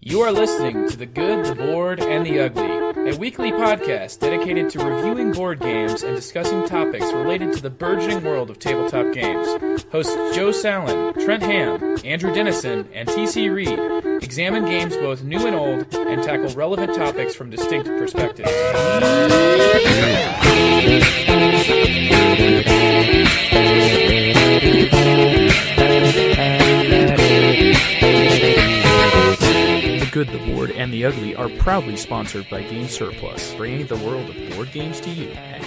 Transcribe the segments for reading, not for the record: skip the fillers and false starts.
You are listening to The Good, the Bored, and the Ugly, a weekly podcast dedicated to reviewing board games and discussing topics related to the burgeoning world of tabletop games. Hosts Joe Sallin, Trent Ham, Andrew Dennison, and T.C. Reed examine games both new and old and tackle relevant topics from distinct perspectives. The Good, the Bored, and the Ugly are proudly sponsored by Game Surplus, bringing the world of board games to you at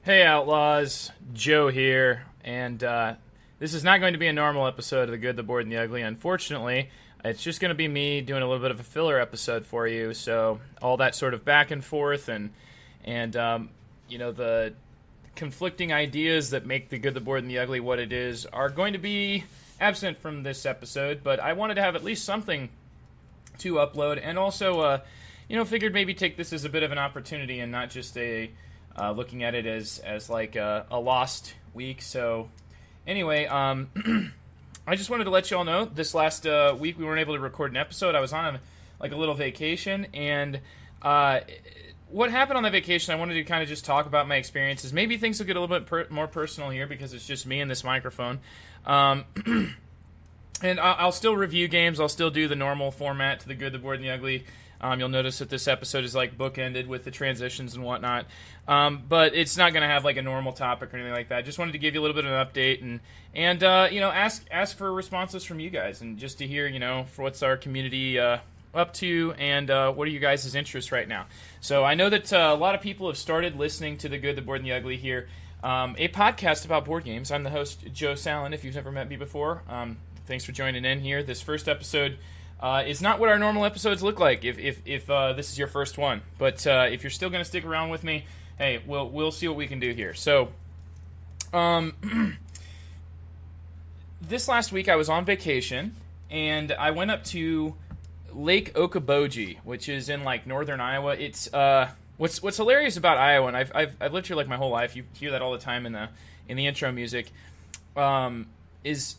Hey Outlaws, Joe here, and this is not going to be a normal episode of The Good, the Bored, and the Ugly. Unfortunately, it's just going to be me doing a little bit of a filler episode for you. So all that sort of back and forth and you know, the conflicting ideas that make The Good, the Bored, and the Ugly what it is are going to be absent from this episode. But I wanted to have at least something to upload, and also, you know, figured maybe take this as a bit of an opportunity and not just a looking at it as like a lost week. So anyway, I just wanted to let you all know this last week we weren't able to record an episode. I was on like a little vacation, and what happened on that vacation, I wanted to kind of just talk about my experiences. Maybe things will get a little bit more personal here because it's just me and this microphone. And I'll still review games. I'll still do the normal format to The Good, the Bored, and the Ugly. You'll notice that this episode is like bookended with the transitions and whatnot. But it's not going to have like a normal topic or anything like that. Just wanted to give you a little bit of an update and you know, ask for responses from you guys, and just to hear, you know, for what's our community up to, and what are you guys' interests right now. So I know that a lot of people have started listening to The Good, the Bored, and the Ugly here, a podcast about board games. I'm the host, Joe Sallin, if you've never met me before. Thanks for joining in here. This first episode is not what our normal episodes look like if this is your first one. But if you're still going to stick around with me, hey, we'll see what we can do here. So, this last week I was on vacation, and I went up to Lake Okoboji, which is in like northern Iowa. It's what's hilarious about Iowa, and I've lived here like my whole life. You hear that all the time in the intro music. Is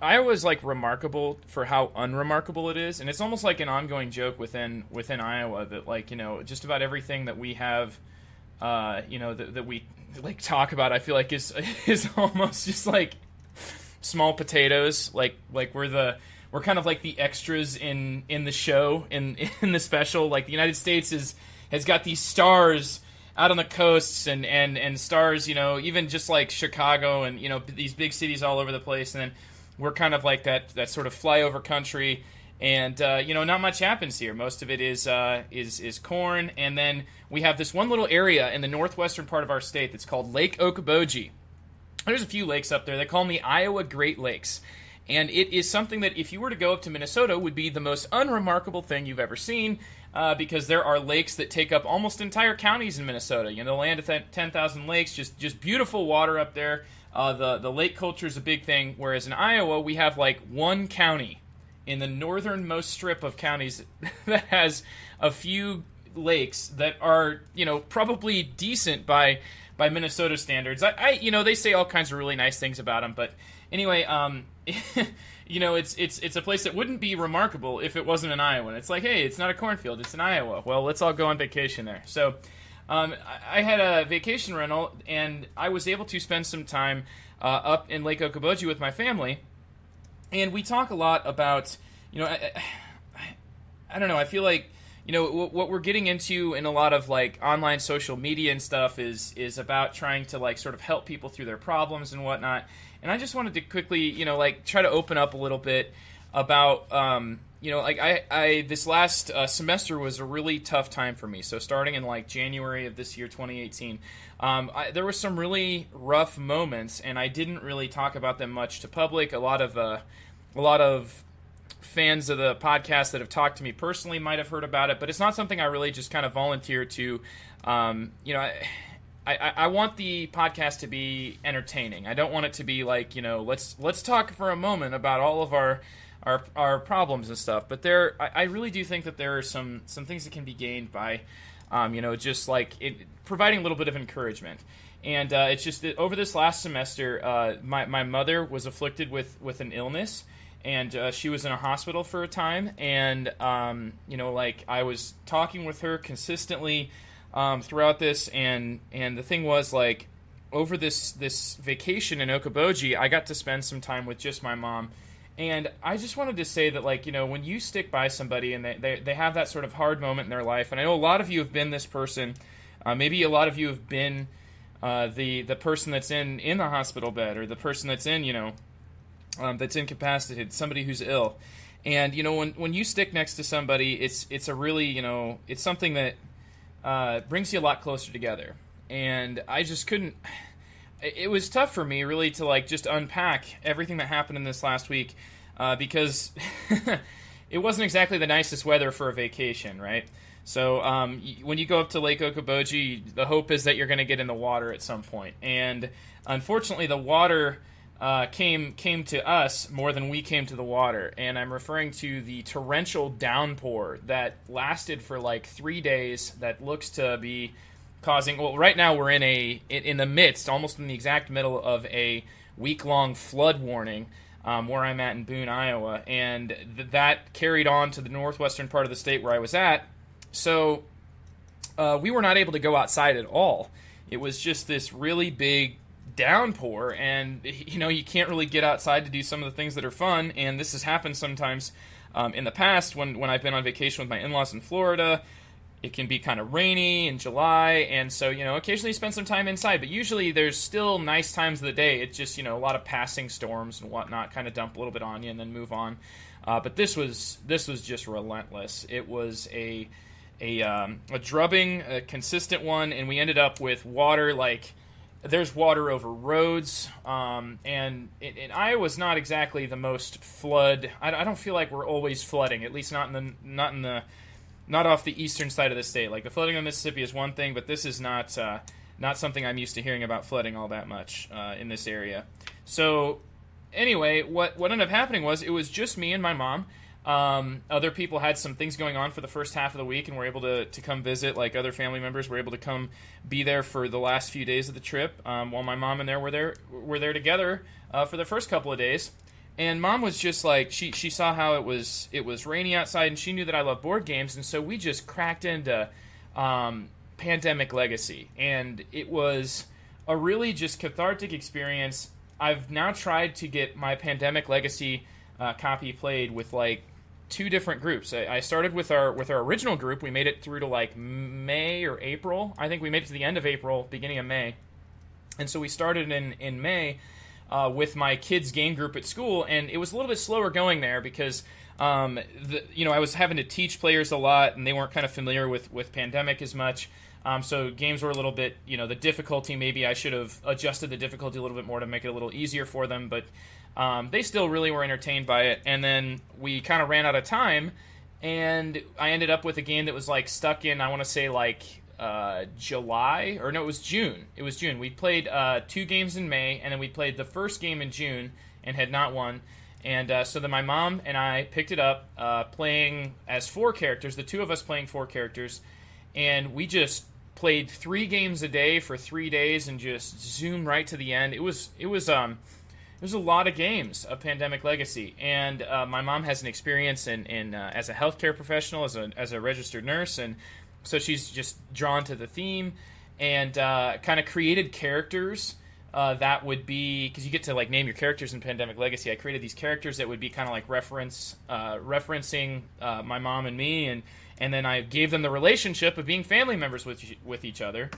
Iowa is like remarkable for how unremarkable it is, and it's almost like an ongoing joke within Iowa that, like, you know, just about everything that we have, you know, that we like talk about, I feel like is almost just like small potatoes. Like we're kind of like the extras in the show in the special. Like the United States has got these stars out on the coasts and stars, you know, even just like Chicago and, you know, these big cities all over the place, and then we're kind of like that sort of flyover country, and you know, not much happens here. Most of it is corn, and then we have this one little area in the northwestern part of our state that's called Lake Okoboji. There's a few lakes up there. They call them the Iowa Great Lakes, and it is something that if you were to go up to Minnesota would be the most unremarkable thing you've ever seen, because there are lakes that take up almost entire counties in Minnesota. You know, the land of 10,000 lakes, just beautiful water up there. The lake culture is a big thing, whereas in Iowa we have like one county in the northernmost strip of counties that has a few lakes that are, you know, probably decent by Minnesota standards. I you know, they say all kinds of really nice things about them, but anyway, you know, it's a place that wouldn't be remarkable if it wasn't in Iowa. And it's like, hey, it's not a cornfield, it's in Iowa. Well, let's all go on vacation there. So I had a vacation rental, and I was able to spend some time up in Lake Okoboji with my family, and we talk a lot about, you know, I don't know, I feel like, you know, what we're getting into in a lot of like online social media and stuff is about trying to like sort of help people through their problems and whatnot, and I just wanted to quickly, you know, like try to open up a little bit about you know, like I this last semester was a really tough time for me. So starting in like January of this year, 2018, there were some really rough moments, and I didn't really talk about them much to public. A lot of fans of the podcast that have talked to me personally might have heard about it, but it's not something I really just kind of volunteer to. You know, I want the podcast to be entertaining. I don't want it to be like, let's talk for a moment about all of our problems and stuff. But I really do think that there are some things that can be gained by, just like providing a little bit of encouragement. And it's just that over this last semester, my mother was afflicted with an illness, and she was in a hospital for a time. And I was talking with her consistently throughout this, and the thing was, like, over this vacation in Okoboji, I got to spend some time with just my mom. And I just wanted to say that, like, when you stick by somebody and they have that sort of hard moment in their life, and I know a lot of you have been this person, maybe a lot of you have been the person that's in the hospital bed, or the person that's that's incapacitated, somebody who's ill. And when you stick next to somebody, it's a really it's something that brings you a lot closer together. And I just couldn't. It was tough for me, really, to like just unpack everything that happened in this last week, because it wasn't exactly the nicest weather for a vacation, right? So when you go up to Lake Okoboji, the hope is that you're going to get in the water at some point. And unfortunately, the water came to us more than we came to the water. And I'm referring to the torrential downpour that lasted for like 3 days, that looks to be causing, well, right now we're in the midst, almost in the exact middle of a week-long flood warning where I'm at in Boone, Iowa, and that carried on to the northwestern part of the state where I was at. So we were not able to go outside at all. It was just this really big downpour, and you can't really get outside to do some of the things that are fun. And this has happened sometimes in the past when I've been on vacation with my in-laws in Florida. It can be kind of rainy in July, and so, occasionally you spend some time inside, but usually there's still nice times of the day. It's just, a lot of passing storms and whatnot kind of dump a little bit on you and then move on. But this was just relentless. It was a drubbing, a consistent one, and we ended up with water, like, there's water over roads, and Iowa's not exactly the most flood. I don't feel like we're always flooding, at least not off the eastern side of the state. Like, the flooding on Mississippi is one thing, but this is not something I'm used to hearing about flooding all that much in this area. So, anyway, what ended up happening was it was just me and my mom. Other people had some things going on for the first half of the week and were able to come visit. Like, other family members were able to come be there for the last few days of the trip, while my mom and were there together for the first couple of days. And Mom was just like, she saw how it was rainy outside, and she knew that I love board games, and so we just cracked into Pandemic Legacy. And it was a really just cathartic experience. I've now tried to get my Pandemic Legacy copy played with like 2 different groups. I started with our original group. We made it through to like May or April. I think we made it to the end of April, beginning of May. And so we started in May with my kids' game group at school, and it was a little bit slower going there because I was having to teach players a lot, and they weren't kind of familiar with Pandemic as much. So games were a little bit, the difficulty, maybe I should have adjusted the difficulty a little bit more to make it a little easier for them, but they still really were entertained by it. And then we kind of ran out of time, and I ended up with a game that was like stuck in, I want to say like July, or no, it was June. It was June. We played 2 games in May, and then we played the first game in June and had not won. And so then my mom and I picked it up, playing as 4 characters, the 2 of us playing 4 characters, and we just played 3 games a day for 3 days and just zoomed right to the end. It was a lot of games of Pandemic Legacy, and my mom has an experience in as a healthcare professional, as a registered nurse, and so she's just drawn to the theme, and kind of created characters that would be, because you get to like name your characters in Pandemic Legacy. I created these characters that would be kind of like referencing my mom and me, and then I gave them the relationship of being family members with each other,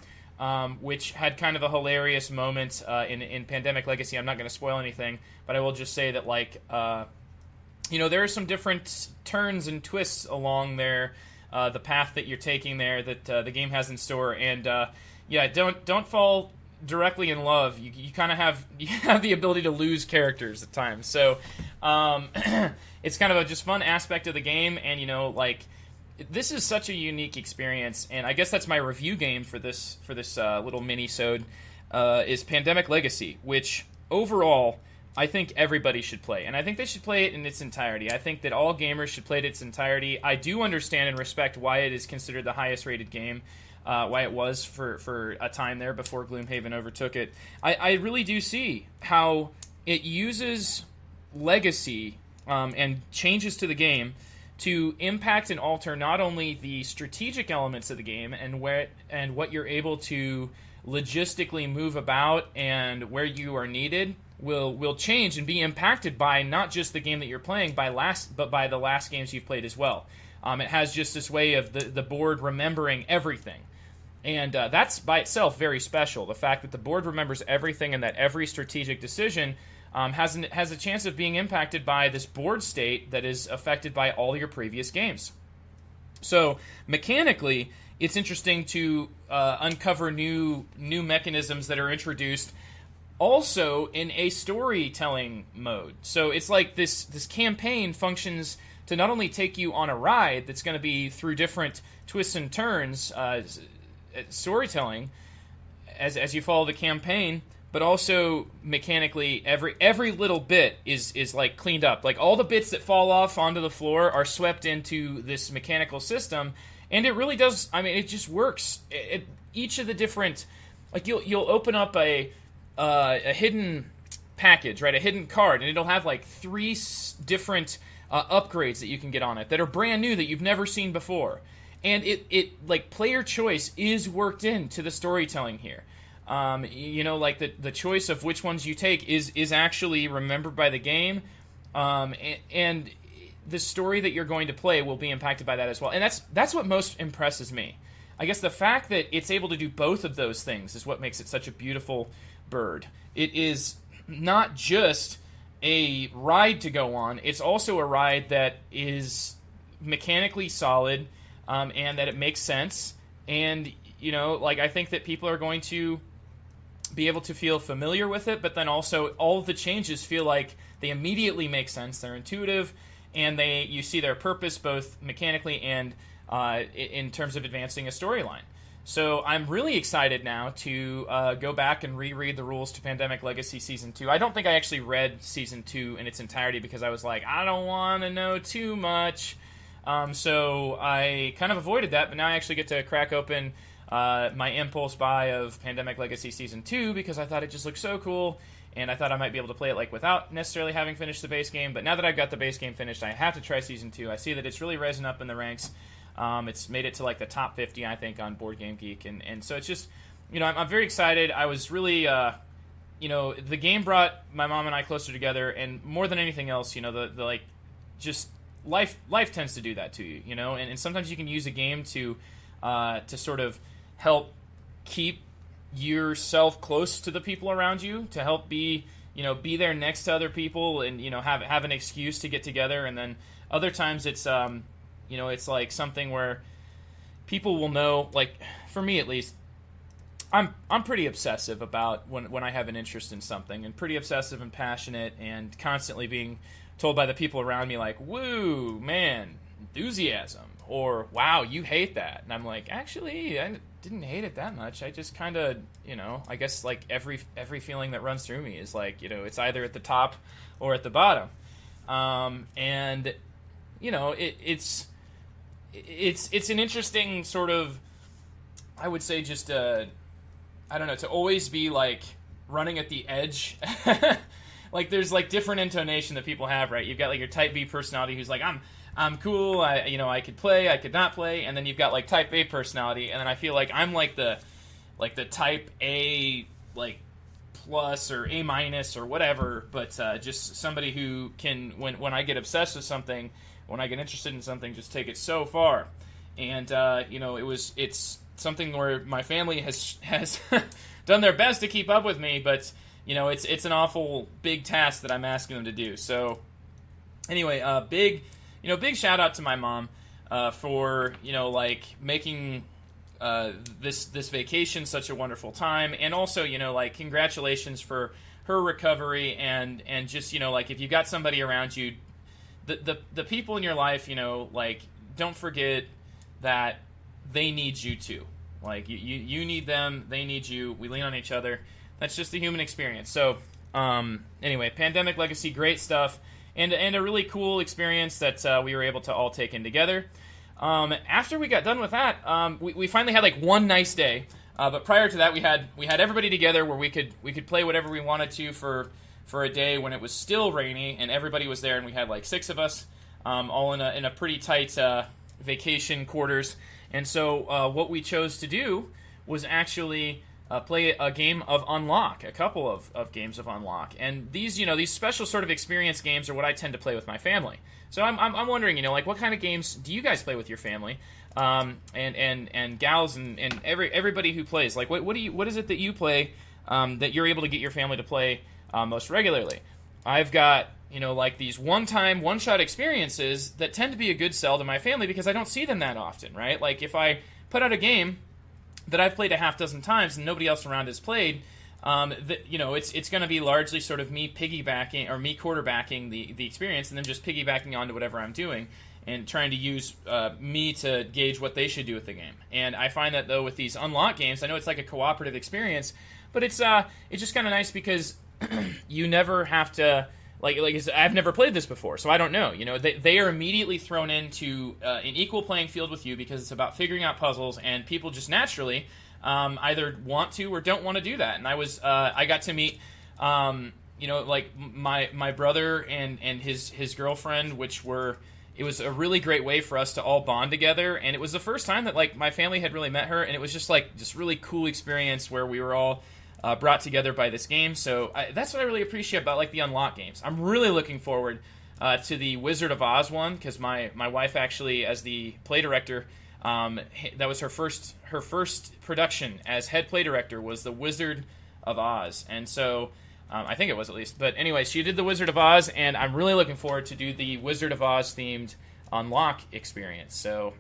which had kind of a hilarious moment in Pandemic Legacy. I'm not going to spoil anything, but I will just say that like there are some different turns and twists along there. The path that you're taking there that the game has in store, and don't fall directly in love. You kind of have the ability to lose characters at times, so it's kind of a just fun aspect of the game. And this is such a unique experience, and I guess that's my review game for this little mini-sode, is Pandemic Legacy, which overall I think everybody should play, and I think they should play it in its entirety. I think that all gamers should play it in its entirety. I do understand and respect why it is considered the highest rated game, why it was for a time there before Gloomhaven overtook it. I really do see how it uses Legacy and changes to the game to impact and alter not only the strategic elements of the game and what you're able to logistically move about and where you are needed will change and be impacted by not just the game that you're playing but by the last games you've played as well. It has just this way of the board remembering everything. And that's by itself very special. The fact that the board remembers everything and that every strategic decision has a chance of being impacted by this board state that is affected by all your previous games. So mechanically, it's interesting to uncover new mechanisms that are introduced also in a storytelling mode. So it's like this campaign functions to not only take you on a ride that's going to be through different twists and turns, storytelling as you follow the campaign, but also mechanically every little bit is like cleaned up. Like all the bits that fall off onto the floor are swept into this mechanical system, and it really does. I mean, it just works. Each of the different, like you'll open up a hidden package, right? A hidden card, and it'll have like three different upgrades that you can get on it that are brand new that you've never seen before. And it like player choice is worked into the storytelling here. Like the choice of which ones you take is actually remembered by the game, and the story that you're going to play will be impacted by that as well. And that's what most impresses me. I guess the fact that it's able to do both of those things is what makes it such a beautiful bird. It is not just a ride to go on; it's also a ride that is mechanically solid. And that it makes sense, and I think that people are going to be able to feel familiar with it, but then also all of the changes feel like they immediately make sense. They're intuitive, and you see their purpose both mechanically and in terms of advancing a storyline. So I'm really excited now to go back and reread the rules to Pandemic Legacy Season 2. I don't think I actually read Season 2 in its entirety because I was like, I don't want to know too much. So I kind of avoided that, but now I actually get to crack open my impulse buy of Pandemic Legacy Season 2 because I thought it just looked so cool, and I thought I might be able to play it like without necessarily having finished the base game. But now that I've got the base game finished, I have to try Season 2. I see that it's really rising up in the ranks. It's made it to like the top 50, I think, on Board Game Geek, and so it's just, I'm very excited. I was really, the game brought my mom and I closer together, and more than anything else, the like, just life tends to do that to you, and sometimes you can use a game to sort of help keep yourself close to the people around you, to help be there next to other people, and have an excuse to get together. And then other times it's it's like something where people will know, like for me at least, I'm pretty obsessive about when I have an interest in something, and pretty obsessive and passionate, and constantly being told by the people around me, like, woo, man, enthusiasm, or wow, you hate that. And I'm like, actually, I didn't hate it that much. I just kind of, I guess like every feeling that runs through me is like, it's either at the top or at the bottom. And it's an interesting sort of, I would say, just I don't know, to always be like running at the edge. Like there's like different intonation that people have, right? You've got like your type B personality who's like, I'm cool, I could play, I could not play, and then you've got like type A personality, and then I feel like I'm like the type A, like plus or A minus or whatever, but just somebody who can, when I get obsessed with something, when I get interested in something, just take it so far. And it's something where my family has done their best to keep up with me, but it's an awful big task that I'm asking them to do. So anyway, big shout out to my mom for making this vacation such a wonderful time, and also congratulations for her recovery, and just if you got somebody around you, the people in your life, don't forget that they need you too. Like you need them, they need you. We lean on each other. That's just the human experience. So anyway, Pandemic Legacy, great stuff, and a really cool experience that we were able to all take in together. After we got done with that, we finally had like one nice day. But prior to that, we had everybody together where we could play whatever we wanted to for a day when it was still rainy, and everybody was there, and we had like 6 of us, all in a pretty tight vacation quarters. And so what we chose to do was actually play a game of Unlock, a couple of games of Unlock. And these special sort of experience games are what I tend to play with my family. So I'm wondering, like, what kind of games do you guys play with your family? And gals and everybody who plays, like, what is it that you play that you're able to get your family to play most regularly? I've got like these one-shot experiences that tend to be a good sell to my family because I don't see them that often, right? Like if I put out a game that I've played a half dozen times and nobody else around has played, it's going to be largely sort of me piggybacking or me quarterbacking the experience and then just piggybacking onto whatever I'm doing and trying to use me to gauge what they should do with the game. And I find that though with these Unlock games, I know it's like a cooperative experience, but it's just kind of nice because you never have to. Like I've never played this before, so I don't know. They are immediately thrown into an equal playing field with you because it's about figuring out puzzles, and people just naturally either want to or don't want to do that. And I got to meet, like my brother and his girlfriend, it was a really great way for us to all bond together, and it was the first time that like my family had really met her, and it was just really cool experience where we were all brought together by this game. So that's what I really appreciate about like the Unlock games. I'm really looking forward to the Wizard of Oz one because my wife actually, as the play director, that was her first production as head play director was the Wizard of Oz, and so I think it was at least. But anyway, she did the Wizard of Oz, and I'm really looking forward to do the Wizard of Oz themed Unlock experience. So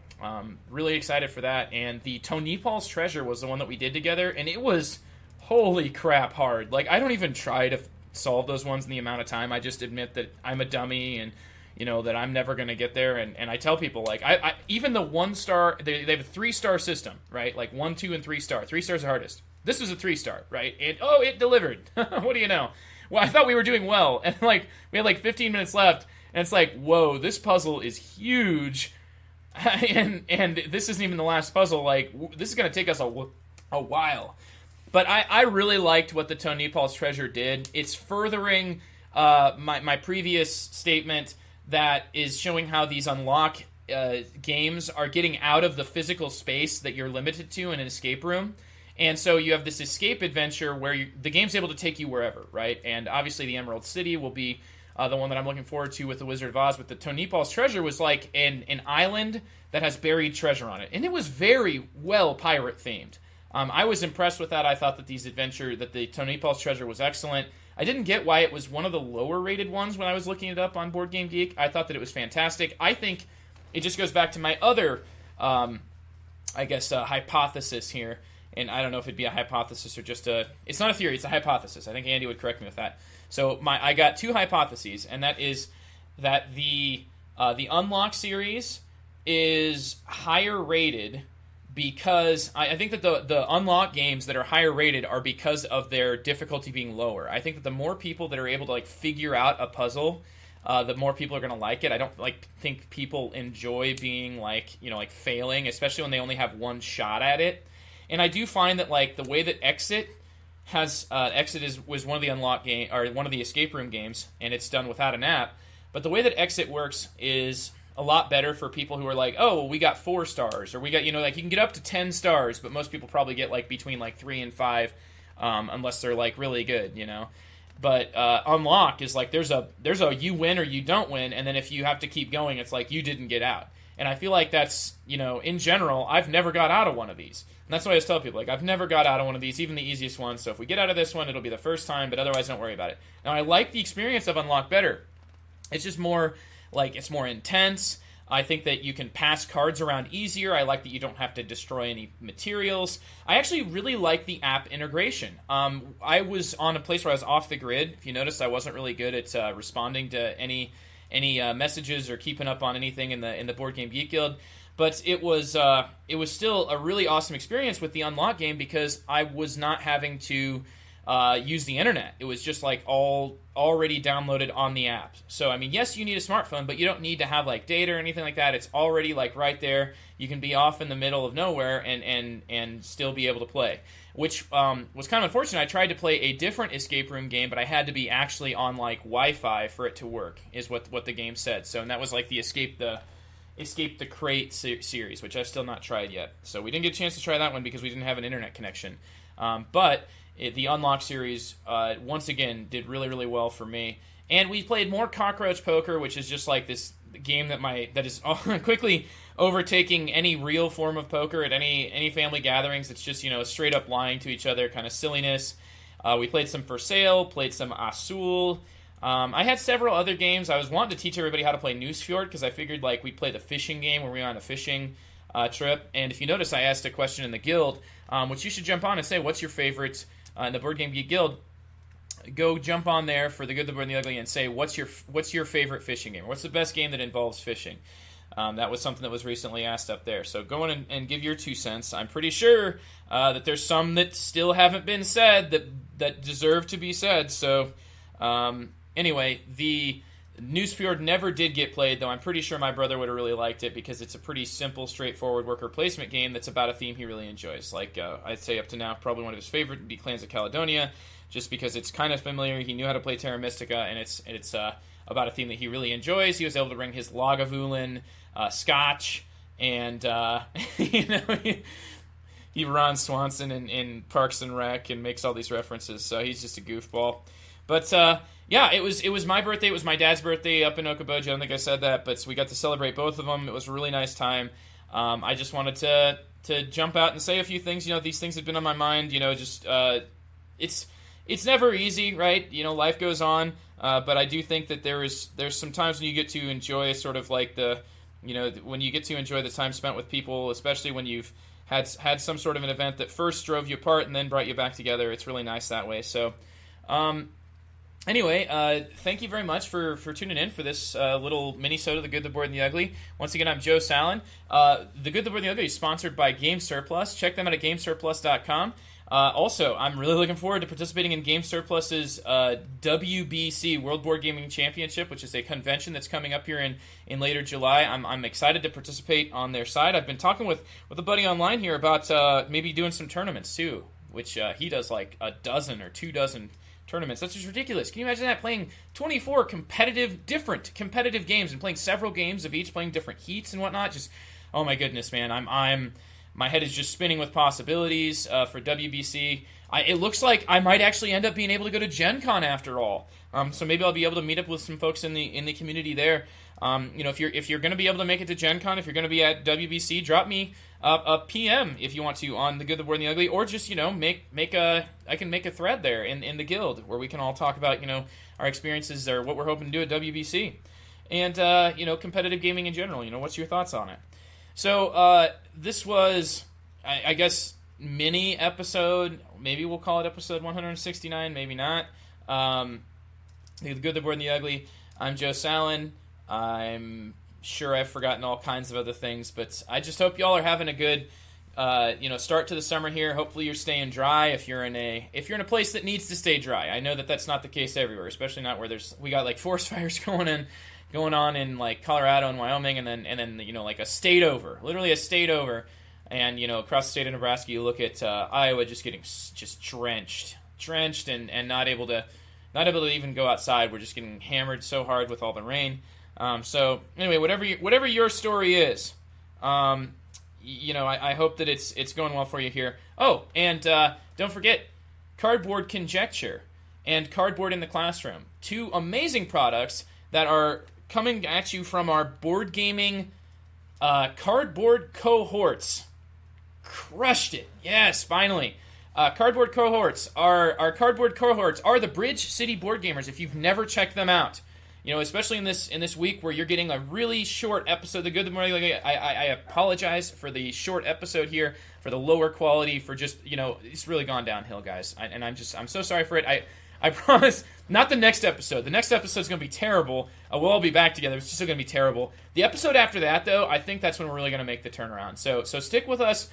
really excited for that. And the Tonipal's Treasure was the one that we did together, and it was holy crap hard. Like, I don't even try to solve those ones in the amount of time. I just admit that I'm a dummy and, that I'm never going to get there. And I tell people, like, I even the 1-star, they have a 3-star system, right? Like 1, 2, and 3-star. 3-star's the hardest. This was a 3-star, right? And, it delivered. What do you know? Well, I thought we were doing well. And, like, we had, like, 15 minutes left. And it's like, whoa, this puzzle is huge. and this isn't even the last puzzle. Like, this is going to take us a while. But I really liked what the Tonipal's Treasure did. It's furthering my previous statement that is showing how these Unlock games are getting out of the physical space that you're limited to in an escape room. And so you have this escape adventure where the game's able to take you wherever, right? And obviously the Emerald City will be the one that I'm looking forward to with the Wizard of Oz. But the Tonipal's Treasure was like an island that has buried treasure on it. And it was very well pirate-themed. I was impressed with that. I thought that the Tonipal's Treasure was excellent. I didn't get why it was one of the lower-rated ones when I was looking it up on Board Game Geek. I thought that it was fantastic. I think it just goes back to my other, hypothesis here. And I don't know if it'd be a hypothesis or just it's not a theory, it's a hypothesis. I think Andy would correct me with that. So I got 2 hypotheses, and that is that the Unlock series is higher rated because I think that the Unlock games that are higher rated are because of their difficulty being lower. I think that the more people that are able to like figure out a puzzle, the more people are going to like it. I don't think people enjoy being like failing, especially when they only have one shot at it. And I do find that like the way that Exit was one of the Unlock game or one of the escape room games, and it's done without an app. But the way that Exit works is a lot better for people who are like, oh, well, we got 4 stars, or we got, like you can get up to 10 stars, but most people probably get like between like 3 and 5, unless they're like really good, But Unlock is like there's a you win or you don't win, and then if you have to keep going, it's like you didn't get out. And I feel like that's, in general, I've never got out of one of these. And that's what I always tell people, like, I've never got out of one of these, even the easiest ones. So if we get out of this one, it'll be the first time, but otherwise don't worry about it. Now, I like the experience of Unlock better. It's just more it's more intense. I think that you can pass cards around easier. I like that you don't have to destroy any materials. I actually really like the app integration. I was on a place where I was off the grid. If you noticed, I wasn't really good at responding to any messages or keeping up on anything in the Board Game Geek Guild. but it was still a really awesome experience with the Unlock game because I was not having to use the internet. It was just like all already downloaded on the app. So I mean, yes, you need a smartphone, but you don't need to have like data or anything like that. It's already like right there. You can be off in the middle of nowhere and still be able to play, which was kind of unfortunate. I tried to play a different escape room game, but I had to be actually on like Wi-Fi for it to work, is what the game said. So, and that was like the Escape the Crate series, which I've still not tried yet. So we didn't get a chance to try that one because we didn't have an internet connection. But the Unlock series, once again, did really, really well for me. And we played more Cockroach Poker, which is just like this game that is quickly overtaking any real form of poker at any family gatherings. It's just, straight up lying to each other, kind of silliness. We played some For Sale, played some Azul. I had several other games. I was wanting to teach everybody how to play Newsfjord because I figured like we'd play the fishing game where we were on a fishing trip. And if you notice, I asked a question in the guild, which you should jump on and say, what's your favorite in the Board Game Geek Guild? Go jump on there for The Good, the Board, and the Ugly and say, what's your favorite fishing game? What's the best game that involves fishing? That was something that was recently asked up there. So go in and give your 2 cents. I'm pretty sure that there's some that still haven't been said that deserve to be said. So anyway, the Newsfjord never did get played, though I'm pretty sure my brother would have really liked it because it's a pretty simple, straightforward worker placement game that's about a theme he really enjoys. Like I'd say up to now, probably one of his favorite would be Clans of Caledonia, just because it's kind of familiar. He knew how to play Terra Mystica, and it's about a theme that he really enjoys. He was able to bring his Lagavulin Scotch, and he Ron Swanson in Parks and Rec and makes all these references. So he's just a goofball. But yeah, it was my birthday. It was my dad's birthday up in Okoboji. I don't think I said that, but we got to celebrate both of them. It was a really nice time. I just wanted to jump out and say a few things. These things have been on my mind. It's never easy, right? Life goes on. But I do think that there's some times when you get to enjoy sort of like when you get to enjoy the time spent with people, especially when you've had some sort of an event that first drove you apart and then brought you back together. It's really nice that way. So, anyway, thank you very much for tuning in for this little mini-sode of The Good, the Board, and the Ugly. Once again, I'm Joe Sallin. The Good, the Board, and the Ugly is sponsored by Game Surplus. Check them out at GameSurplus.com. Also, I'm really looking forward to participating in Game Surplus's WBC, World Board Gaming Championship, which is a convention that's coming up here in later July. I'm excited to participate on their side. I've been talking with a buddy online here about maybe doing some tournaments too, which he does like a dozen or 24 tournaments. That's just ridiculous. Can you imagine that? Playing 24 different competitive games and playing several games of each, playing different heats and whatnot. Just, oh my goodness, man. My head is just spinning with possibilities for WBC. It looks like I might actually end up being able to go to Gen Con after all. So maybe I'll be able to meet up with some folks in the community there. If you're going to be able to make it to Gen Con, if you're going to be at WBC, drop me a PM if you want to on The Good, the Board, and the Ugly, or just I can make a thread there in the guild where we can all talk about our experiences or what we're hoping to do at WBC, and competitive gaming in general. What's your thoughts on it? So this was, I guess, mini episode. Maybe we'll call it episode 169. Maybe not. The Good, the Board, and the Ugly. I'm Joe Sallin. I'm sure I've forgotten all kinds of other things, but I just hope y'all are having a good, start to the summer here. Hopefully you're staying dry. If you're in a place that needs to stay dry, I know that that's not the case everywhere, especially not where we got like forest fires going on in like Colorado and Wyoming, and then like a state over, literally a state over, and across the state of Nebraska, you look at Iowa just getting drenched and not able to even go outside. We're just getting hammered so hard with all the rain. So anyway, whatever your story is, I hope that it's going well for you here. Oh, and don't forget Cardboard Conjecture and Cardboard in the Classroom, 2 amazing products that are coming at you from our board gaming cardboard cohorts. Crushed it. Yes, finally. Cardboard cohorts are the Bridge City board gamers. If you've never checked them out, especially in this week where you're getting a really short episode. The Good, the Morning, I apologize for the short episode here, for the lower quality, for just it's really gone downhill, guys. I'm so sorry for it. I promise. Not the next episode. The next episode is going to be terrible. We'll all be back together. It's still going to be terrible. The episode after that, though, I think that's when we're really going to make the turnaround. So stick with us,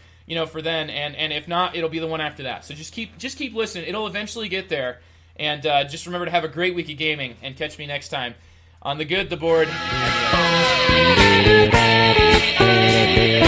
for then, and if not, it'll be the one after that. So just keep listening. It'll eventually get there. And just remember to have a great week of gaming, and catch me next time on The Good, The Bored, and The Other.